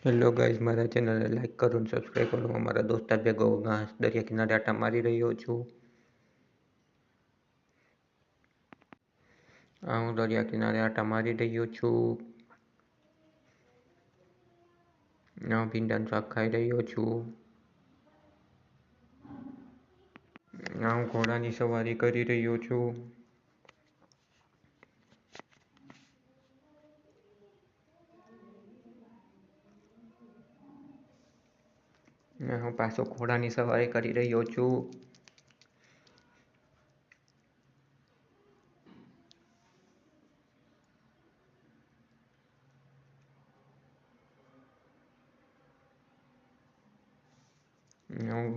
Hello guys, મારા ચેનલને like કરો અને સબસ્ક્રાઈબ કરો. અમારા દોસ્તાર ભેગો ઘાસ દરિયા કિનારે આટા મારી રહ્યો છું. હું દરિયા કિનારે આટા મારી રહ્યો છું. હું ભીંડાનું શાક ખાઈ રહ્યો છું. હું ઘોડાની સવારી કરી રહ્યો છું. હું પાછો ઘોડાની સવારી કરી રહ્યો છું.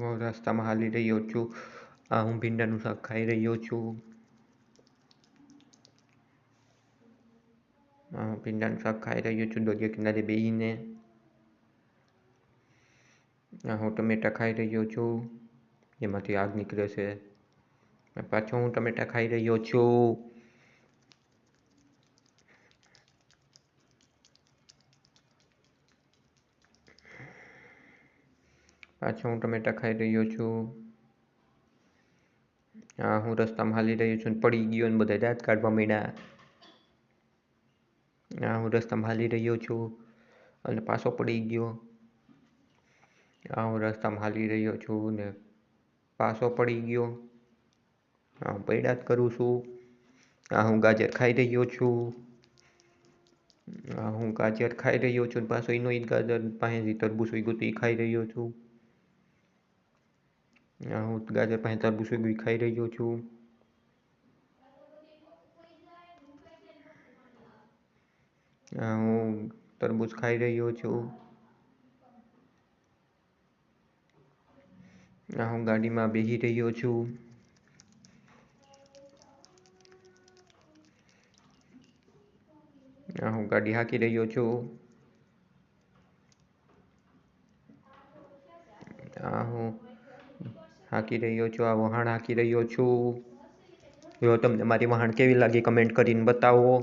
હું રસ્તામાં હાલી રહ્યો છું. હું ભીંડાનું શાક ખાઈ રહ્યો છું. હું ભીંડાનું શાક ખાઈ રહ્યો છું દરિયા કિનારે બેસીને. હું ટમેટા ખાઈ રહ્યો છું. એમાંથી આગ નીકળે છે. પાછો હું ટમેટા ખાઈ રહ્યો છું. હું રસ્તામાં હાલી રહ્યો છું, પડી ગયો અને બધા દાંત કાઢવા માંડ્યા. હું રસ્તામાં હાલી રહ્યો છું અને પાછો પડી ગયો. હું રસ્તામાં હાલી રહ્યો છું ને પાછો પડી ગયો. પડ્યા જ કરું છું. હું ગાજર ખાઈ રહ્યો છું. હું ગાજર ખાઈ રહ્યો છું. પાછો એનો ઈ ગાજર પાસેથી તરબૂચ ઉગ્યું હતું એ ખાઈ રહ્યો છું. હું ગાજર પાસે તરબૂચ ઉગ્યું ખાઈ રહ્યો છું. હું તરબૂચ ખાઈ રહ્યો છું. હું ગાડીમાં બેસી રહ્યો છું. હું ગાડી હાંકી રહ્યો છું. હું હાંકી રહ્યો છું. આ વહાણ હાંકી રહ્યો છું. જો તમને મારી વહાણ કેવી લાગી કમેન્ટ કરીને બતાવો.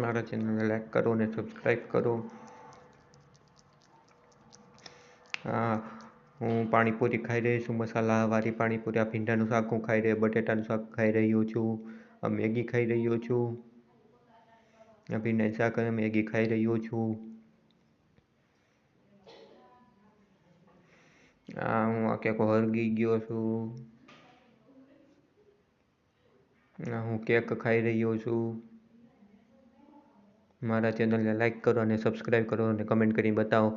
મારા ચેનલને લાઈક કરો અને સબસ્ક્રાઈબ કરો. હું પાણીપુરી ખાઈ રહ્યો છું, મસાલાવાળી પાણીપુરી. આ ભીંડાનું શાક હું ખાઈ રહ્યો, બટેટાનું શાક ખાઈ રહ્યો છું. મેગી ખાઈ રહ્યો છું. ભીંડાનું શાક અને મેગી ખાઈ રહ્યો છું. હું આખો હરગી ગયો છું. હું કેક ખાઈ રહ્યો છું. મારા ચેનલને લાઈક કરો અને સબસ્ક્રાઈબ કરો અને કમેન્ટ કરીને બતાવો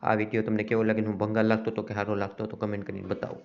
આ વિડીયો તમને કેવો લાગે. હું ભંગાર લાગતો હતો કે સારો લાગતો હતો કમેન્ટ કરીને બતાવો.